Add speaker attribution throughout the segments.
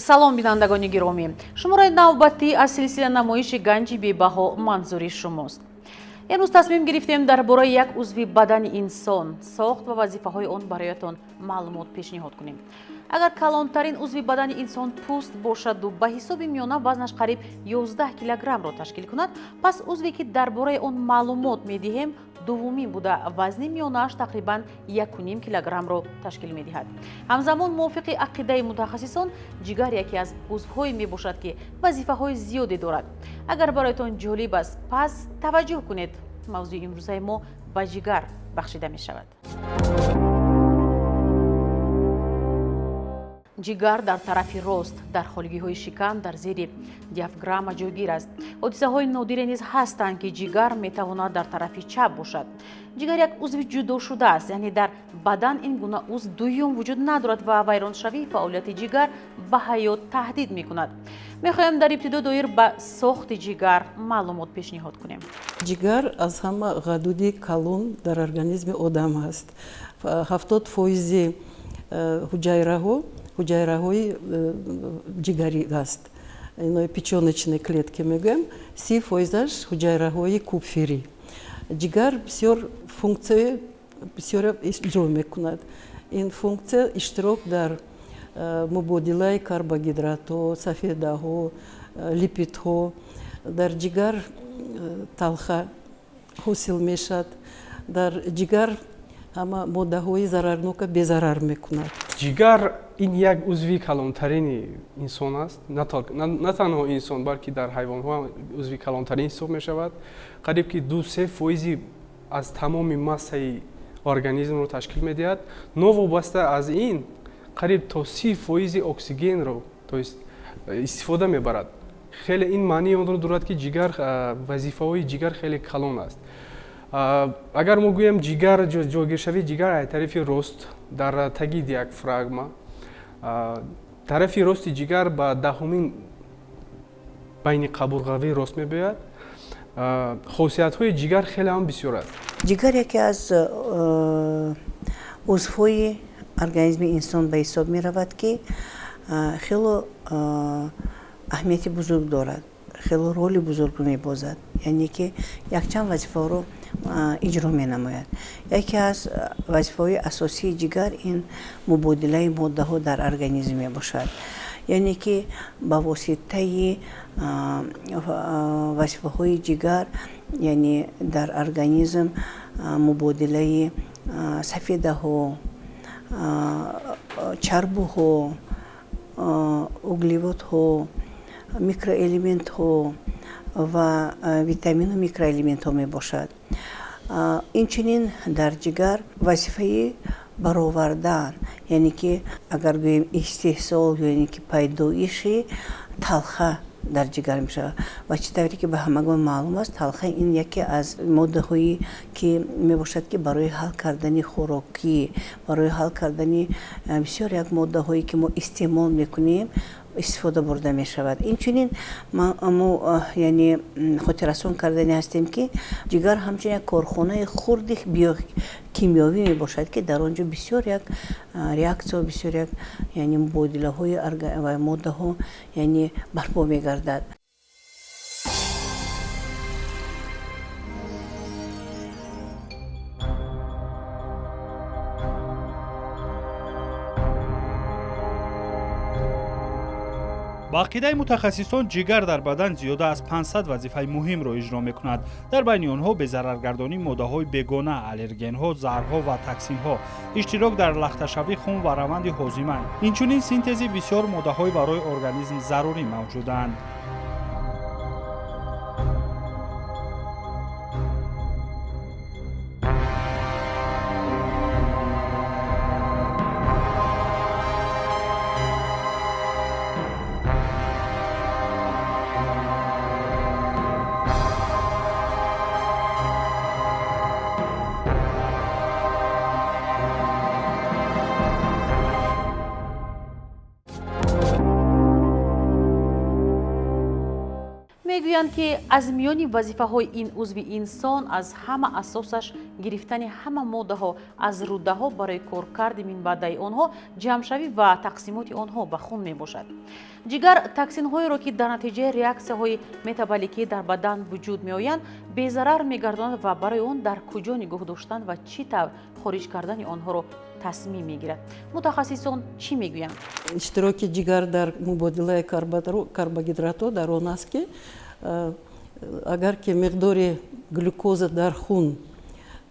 Speaker 1: салом бинандагони гиромӣ, шумораи навбатӣ аз силсила намоиши ганҷи бебаҳо манзури шумост. имрӯз тасмим гирифтем дар бораи як узви бадани инсон сохт ва вазифаҳои он бароятон маълумот пешниҳод кунем. агар калонтарин узви бадани инсон пӯст бошаду ба ҳисоби миёна вазнаш қариб 11 килограммро ташкил кунад, пас узве ки дар бораи он маълумот медиҳем дуввумин буда вазни миёнааш тақрибан 1,5 килограммро ташкил медиҳад. ҳамзамон мувофиқи ақидаи мутахассисон ҷигар яке аз узвҳое мебошад ки вазифаҳои зиёде дорад. агар бароятон ҷолиб аст, пас таваҷҷӯҳ кунед, мавзӯи имрӯзаи мо ба ҷигар бахшида мешавад. ҷигар дар тарафи рост дар холигиҳои шикам дар зери диафрагма ҷойгир аст. ҳодисаҳои нодире низ ҳастанд ки ҷигар метавонад дар тарафи чап бошад. ҷигар як узви ҷудошуда аст, яъне дар бадан ин гуна узв дуюм вуҷуд надорад ва вайроншавии фаъолияти ҷигар ба ҳаёт таҳдид мекунад. мехоҳем дар ибтидо доир ба сохти ҷигар маълумот пешниҳод кунем.
Speaker 2: ҷигар аз ҳама ғадуди калон дар организми одам ҳаст. 70% ҳуҷайраҳои ҷигари аст. инои печёночные клетки мегӯем, 30%аш ҳуҷайраҳои кӯпфирӣ. ҷигар бисёр функсияи бисёре иҷро мекунад. ин функсия иштирок дар мубодилаи карбогидратҳо, сафедаҳо, липидҳо дар ҷигар талха ҳосил мешавад. дар ҷигар ҳама моддаҳои зарарнока безарар мекунад.
Speaker 3: ҷигар ин як узви калонтарини инсон аст. на танҳо инсон, балки дар ҳайвонҳо ҳам узви калонтарин ҳисоб мешавад. қариб ки 2-3% аз тамоми массаи организмро ташкил медиҳад. новобаста аз ин қариб то 30% оксигенро истифода мебарад. хеле ин маънии онро дорад ки ҷигар вазифаҳои ҷигар хеле калон аст. агар мо гӯем ҷигар ҷойгиршавии ҷигар аз тарафи рост дар таги диафрагма, тарафи рости ҷигар ба 10-умин байни қабурғавӣ рост мебояд. хосиятҳои ҷигар хеле ҳам бисёр аст.
Speaker 4: ҷигар яке аз узвҳои организми инсон ба ҳисоб меравад ки хело аҳамияти бузург дорад, хело роли бузург мебозад, яъне ки якчанд вазифаҳоро иҷро менамояд. яке аз вазифаҳои асосии ҷигар ин мубодилаи моддаҳо дар организм мебошад. яъне ки ба воситаи вазифаҳои ҷигар, яъне дар организм мубодилаи сафедаҳо, чарбуҳо, углеводҳо, микроэлементҳо ва витамину микроэлементҳо мебошад. инчунин дар ҷигар вазифаи баровардан, яъне ки агар гӯем истеҳсол, яъне ки пайдоиши талха дар ҷигар мешавад. ва чӣ тавре ки ба ҳамагон маълум аст, талха ин яке аз моддаҳое ки мебошад ки барои ҳал кардани хӯрокӣ, барои ҳал кардани бисёр як моддаҳое ки мо истеъмол мекунем истифода бурда мешавад. инчунин мо яъне хотиррасон кардани ҳастем ки ҷигар ҳамчун як корхонаи хурди биокимиёвӣ мебошад ки дар он ҷо бисёр як реаксия, бисёр як яъне мубодилаҳои моддаҳо яъне барпо мегардад.
Speaker 5: ба ақидаи мутахассисон ҷигар дар бадан зиёда аз 500 вазифаи муҳимро иҷро мекунад. дар байни онҳо безараргардонӣ моддаҳои бегона, аллергенҳо, заҳрҳо ва токсинҳо, иштирок дар лахташавии хун ва раванди ҳозима, инчунин синтези бисёр моддаҳои барои организм зарурӣ мавҷуданд.
Speaker 1: мегӯянд ки аз миёни вазифаҳои ин узви инсон аз ҳама асосаш гирифтани ҳама моддаҳо аз рӯдаҳо барои коркарди минбаъдаи онҳо ҷамъшавӣ ва тақсимоти онҳо ба хун мебошад. ҷигар токсинҳоеро ки дар натиҷаи реаксияҳои метаболикӣ дар бадан вуҷуд меоянд безарар мегардонад ва барои он дар куҷо нигоҳ доштан ва чӣ тавр хориҷ кардани онҳоро тасмим мегирад. мутахассисон чӣ мегӯянд?
Speaker 2: иштироки ҷигар дар мубодилаи карбогидратҳо дар он аст ки агар ки миқдори глюкоза дар хун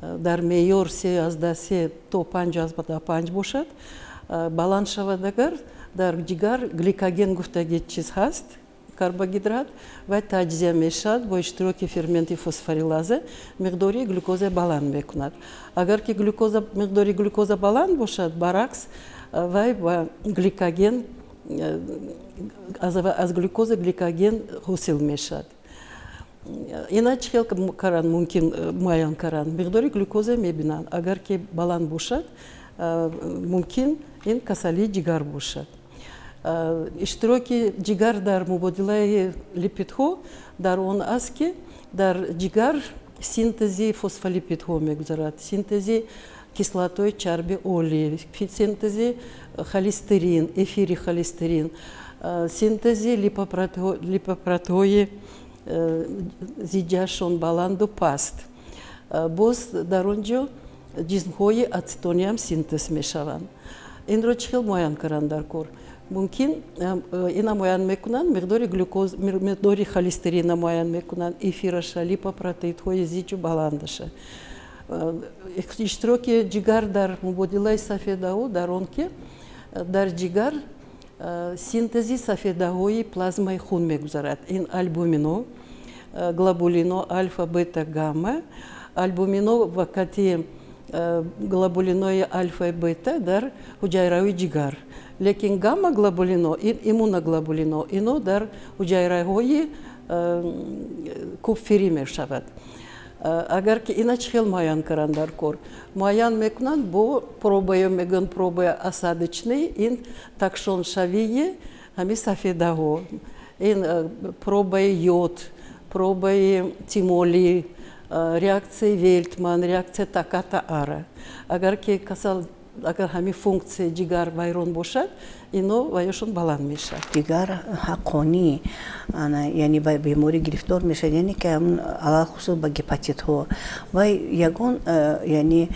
Speaker 2: дар меъёр 3 то 5 бошад, баланд шавад агар дар ҷигар гликоген гуфтаги чиз ҳаст, карбогидрат ва таҷзия мешавад бо иштироки ферменти фосфорилаза миқдори глюкоза баланд мекунад. Агар ки миқдори глюкоза баланд бошад, баръакс вай ба гликоген аз глюкоза гликоген ҳосил мешавад. Ина чӣ хел каранд мумкин муайян каранд? Миқдори глюкоза мебинанд. Агар ки баланд бошад, мумкин ин касалии ҷигар бошад. иштироки ҷигар дар мубодилаи липидҳо дар он аст ки дар ҷигар синтези фосфолипидҳо мегузарад, синтези кислотаи чарби олӣ, синтези холестерин, эфири холестерин, синтези липопротеинои зиҷашон баланду паст. боз дар он ҷо ҷисмҳои ацетониам синтез мешаванд. инро чӣ хел муайян каранд дар кор? мумкин ина муайян мекунанд, миқдори холестерина муайян мекунанд, эфираша, липопротеидҳои зиҷу баландаша. иштироки ҷигар дар мубодилаи сафедаҳо дар он ки дар ҷигар синтези сафедаҳои плазмаи хун мегузарад. ин альбумино, глобулино, альфа, бета, гамма. альбумино ва кати глобулинои альфа и бета дар ҳуҷайраҳои ҷигар. лекин гамма глобулино, иммуноглобулино, ино дар ҳуҷайраҳои кӯбфирӣ мешавад. агар ки ина чӣ хел муайян каранд дар кор? муайян мекунанд бо пробаи мегӯянд пробаи осадочный, ин такшоншавии ҳамин сафедаҳо, ин пробаи йод, пробаи тимолӣ, реаксияи Велтман, реаксия Таката-Ара. Агар ки касал агар ҳамин функсияи ҷигар вайрон бошад, ино вайошон баланд мешавад.
Speaker 4: ҷигар ҳаққонӣ яъне ба беморӣ гирифтор мешавад, яъне ки алахусус ба гепатитҳо ва ягон яъне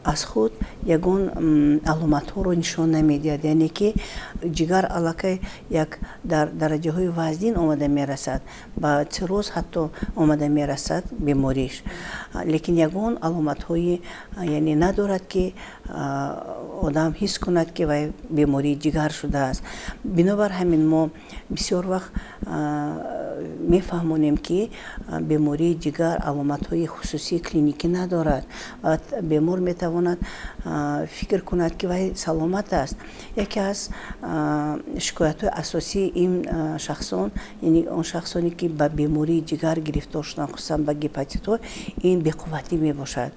Speaker 4: аз худ ягон аломатҳоро нишон намедиҳад, яъне ки ҷигар аллакай як дар дараҷаҳои вазнин омада мерасад, ба цирроз ҳатто омада мерасад бемориш, лекин ягон аломатҳои яъне надорад ки одам ҳис кунад ки вай бемории ҷигар шудааст. бинобар ҳамин мо бисёр вақт мефаҳмонем ки бемории ҷигар аломатҳои хусусии клиникӣ надорад ва бемор метавонад фикр кунад ки вай саломат аст. яке аз шикоятҳои асосии ин шахсон, яъне он шахсоне ки ба бемории ҷигар гирифтор шуданд, хусусан ба гепатитҳо, ин беқувватӣ мебошад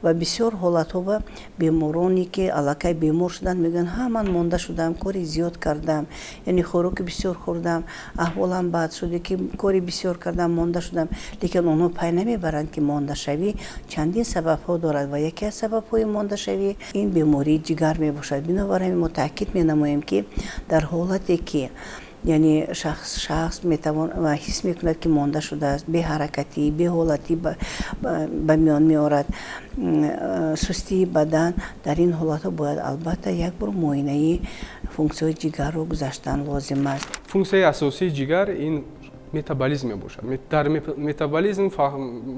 Speaker 4: ва бисёр ҳолатҳо ба бемороне ки аллакай бемор шуданд мегӯянд ҳа ман монда шудам, кори зиёд кардам, яъне хӯроки бисёр хӯрдам, аҳволам бад шуде ки кори бисёр кардам, монда шудам, лекин онҳо пай намебаранд ки мондашавӣ чандин сабабҳо дорад ва яке аз сабабҳои мондашавӣ ин бемории ҷигар мебошад. бинобар ҳамин мо таъкид менамоем ки дар ҳолате ки яъне шахс метавон ҳис мекунад ки монда шудааст, беҳаракатӣ, беҳолатӣ ба миён меорад, сустии бадан, дар ин ҳолатҳо бояд албатта як бор муоинаи функсияҳои ҷигарро гузаштан лозим аст.
Speaker 3: функсияи асосии ҷигар ин метаболизм мебошад. дар метаболизм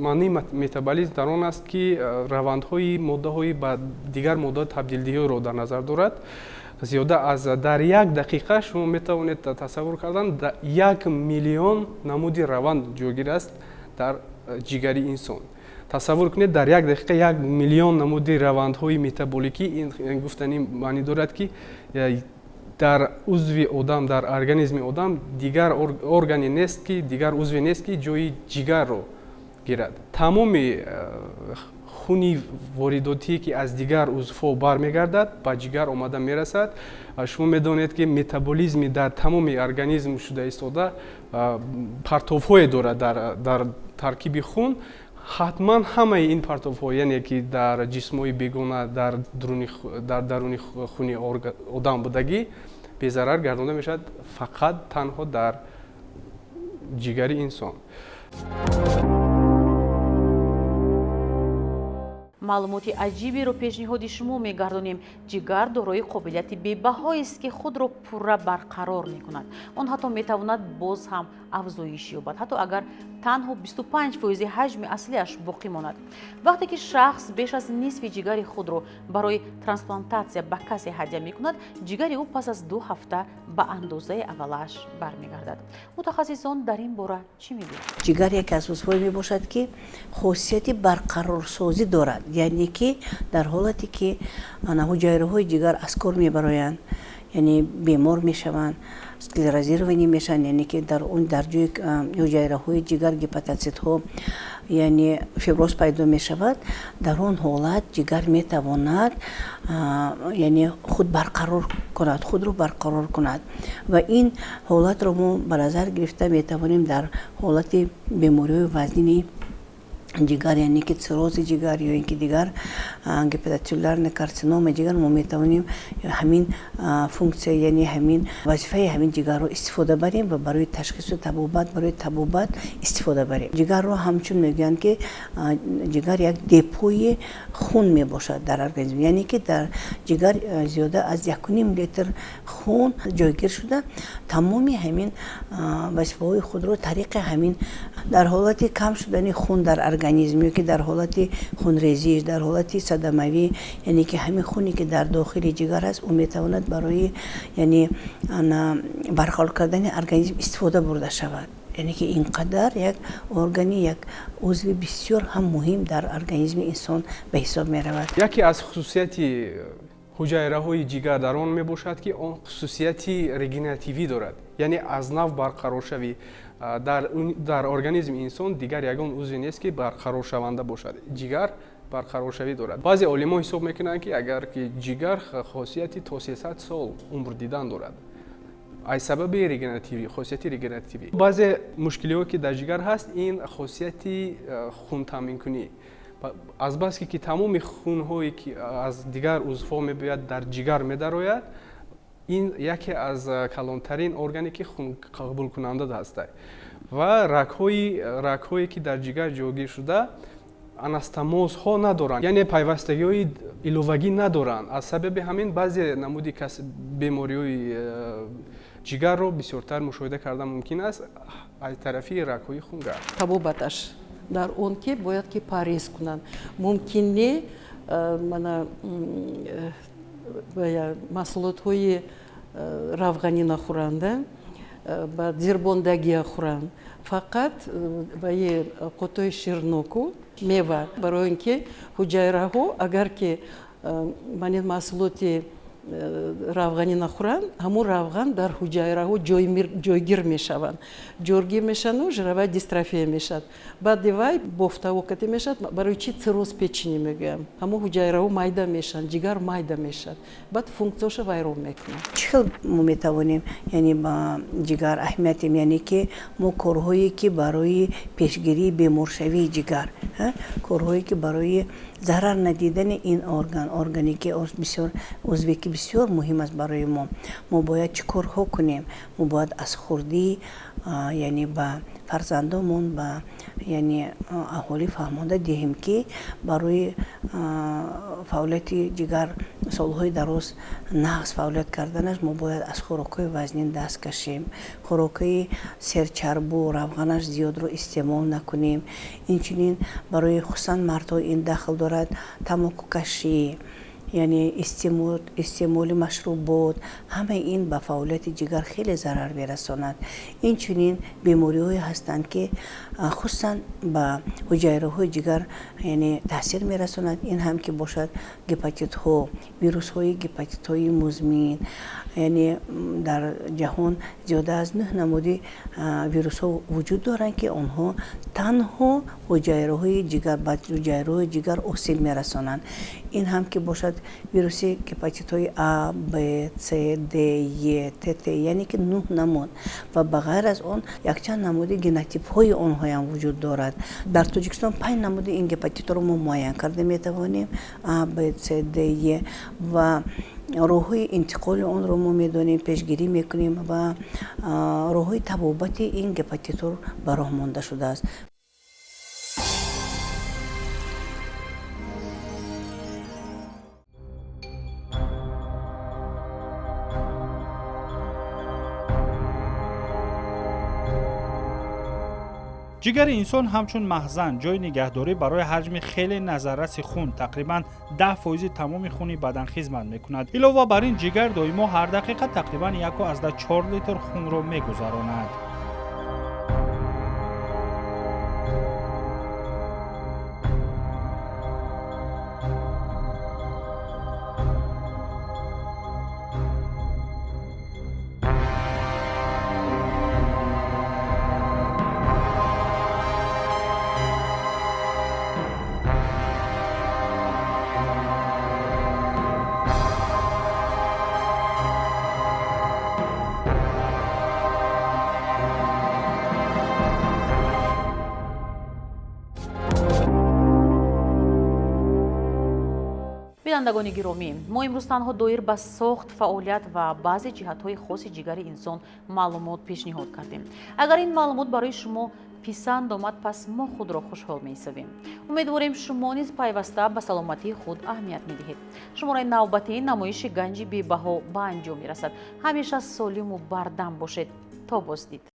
Speaker 3: маънии метаболизм дар он аст ки равандҳои моддаҳои ба дигар моддаҳои табдилдиҳиро дар назар дорад. зиёда аз дар як дақиқа шумо метавонед тасаввур кардан 1 миллион намуди раванд ҷойгир аст дар ҷигари инсон. тасаввур кунед дар як дақиқа 1 миллион намуди равандҳои метаболикӣ. ин гуфтани маънӣ дорад ки дар узви одам, дар организми одам дигар органе нест ки дигар узве нест ки ҷои ҷигарро гирад. тамоми хуни воридотие ки аз дигар узвҳо бармегардад ба ҷигар омада мерасад. шумо медонед ки метаболизми дар тамоми организм шуда истода партовҳое дорад дар таркиби хун. ҳатман ҳамаи ин партовҳо яъне ки дар ҷисмҳои бегона дар даруни хуни одам будагӣ безарар гардонда мешавад фақат танҳо дар ҷигари инсон.
Speaker 1: маълумоти аҷиберо пешниҳоди шумо мегардонем. ҷигар дорои қобилияти бебаҳоест ки худро пурра барқарор мекунад. Он ҳатто метавонад боз ҳам афзоиш ёбад, ҳатто агар танҳо 25% ҳаҷми аслиаш боқӣ монад. вақте ки шахс беш аз нисфи ҷигари худро барои трансплантатсия ба касе ҳадя мекунад, ҷигари ӯ пас аз 2 ҳафта ба андозаи аввалаш бармегардад. мутахассисон дар ин бора чӣ мегӯянд?
Speaker 4: ҷигар яке аз узвҳое мебошад ки хосияти барқарорсозӣ дорад, яъне ки дар ҳолате ки ҳуҷайраҳои ҷигар аз кор мебароянд, яъне бемор мешаванд, склерозирование мешаванд, яъне ки дар ҷои ҳуҷайраҳои ҷигар гепатитсҳо яъне фиброз пайдо мешавад, дар он ҳолат ҷигар метавонад яъне худро барқарор кунад ва ин ҳолатро мо ба назар гирифта метавонем дар ҳолати бемориҳои вазнини ҷигар, яъне ки циррози ҷигар ё ин ки дигар гепатоцеллярная карцинома ҷигар, мо метавонем ҳамин функсия, яъне ҳамин вазифаи ҳамин ҷигарро истифода барем ва барои ташхису барои табобат истифода барем. ҷигарро ҳамчун мегӯянд ки ҷигар як депои хун мебошад дар организм, яъне ки дар ҷигар зиёда аз 1.5 литр хун ҷойгир шуда тамоми ҳамин вазифаҳои худро тариқи ҳамин дар ҳолати кам шудани хун дар организм ё ки дар ҳолати хунрезиш, дар ҳолати садамавӣ, яъне ки ҳамин хуне ки дар дохили ҷигар аст, ӯ метавонад барои яъне барқарор кардани организм истифода бурда шавад. яъне ки инқадар як органи, як узви бисёр ҳам муҳим дар организми инсон ба ҳисоб меравад.
Speaker 3: яке аз хусусияти ҳуҷайраҳои ҷигар дар он мебошад ки он хусусияти регенеративӣ дорад, яъне аз нав барқароршавӣ. дар организми инсон дигар ягон узве нест ки барқароршаванда бошад. ҷигар барқароршавӣ дорад. баъзе олимон ҳисоб мекунанд ки агар ки ҷигар хосияти то 300 сол умр дидан дорад аз сабаби хосияти регенеративӣ. баъзе мушкилиҳое ки дар ҷигар ҳаст, ин хосияти хунтаминкунӣ. азбаски ки тамоми хунҳое ки аз дигар узвҳо мебояд дар ҷигар медарояд, ин яке аз калонтарин органе ки хун қабулкунанда ҳастад ва ракҳое ки дар ҷигар ҷойгир шуда анастамозҳо надоранд, яъне пайвастагиҳои иловагӣ надоранд. аз сабаби ҳамин баъзе намуди бемориҳои ҷигарро бисёртар мушоҳида кардан мумкин аст аз тарафи ракҳои хунгар.
Speaker 2: табобаташ дар он ки бояд ки парҳез кунанд. мумкин не мана маҳсулотҳои равғанӣ нахӯранда, ба зирбондагия хӯранд, фақат баи қутои ширноку мева, барои ин ки ҳуҷайраҳо агар ки манин маҳсулоти равғанӣ нахӯранд, ҳамун равған дар ҳуҷайраҳо ҷойгир мешаванд. ҷойгир мешаванд, жировая дистрофия мешавад. баъди вай бофтавокатӣ мешавад. барои чӣ цирроз печени мегӯям? ҳамун ҳуҷайраҳо майда мешаванд, ҷигар майда мешавад. баъд функсияшо вайрон мекунад.
Speaker 4: чӣ хел мо метавонем яъне ба ҷигар аҳамият дем, яъне ки мо корҳое ки барои пешгирии беморшавии ҷигар, корҳое ки барои зарар надидани ин органе ки бисёр узве ки бисёр муҳим аст барои мо бояд чӣ корҳо кунем? мо бояд аз хурдӣ яъне ба фарзандомон ба яъне аҳолӣ фаҳмонда диҳем ки барои фаъолияти ҷигар солҳои дароз нағз фаъолият карданаш мо бояд аз хӯрокҳои вазнин даст кашем, хӯрокҳои серчарбу равғанаш зиёдро истеъмол накунем. инчунин барои хусусан мардҳо ин дахл дорад тамокукашӣ, яъне истеъмоли машрубот, ҳамаи ин ба фаъолияти ҷигар хеле зарар мерасонад. инчунин бемориҳое ҳастанд ки хусусан ба ҳуҷайраҳои ҷигар яъне таъсир мерасонад. ин ҳам ки бошад гепатитҳо, вирусҳои гепатитҳои музмин, یعنی در جهان زیاده از 9 نمود ویروس ها وجود دارند که آنها تنها حجیره جگر به حجیره جگر آسیب میرسانند. این هم که باشد ویروس هپاتیت های A, B, C, D, E, T, یعنی که 9 نمود و بغیر از آن یک چند نمود ژنوتیپ های آنها هم وجود دارد. در تاجیکستان 5 نمود این هپاتیت رو ما معاین کرده میتوانیم A, B, C, D, E و راه‌های انتقال آن رو ما میدانیم، پیشگیری میکنیم و راه‌های تبابت این هپاتیت رو براه مانده شده است.
Speaker 5: جگر انسان همچون مخزن جای نگهداری برای حجم خیلی نظررس خون تقریبا 10% تمام خون بدن خدمت میکند. علاوه بر این جگر دائما هر دقیقه تقریبا 1.4 لیتر خون را میگذراند.
Speaker 1: بینندگان گرامی، ما امروز تنها دایر به ساخت، فعالیت و بعضی جهت‌های خاص جگر انسان معلومات پیشنهاد کردیم. اگر این معلومات برای شما پسند آمد، پس ما خود را خوشحال می‌شویم. امیدواریم شما نیز پیوسته به سلامتی خود اهمیت می‌دهید. شماره نوبتی نمایش گنج بی‌بها به انجام می‌رسد. همیشه سالم و بردم باشید. تا بازدید.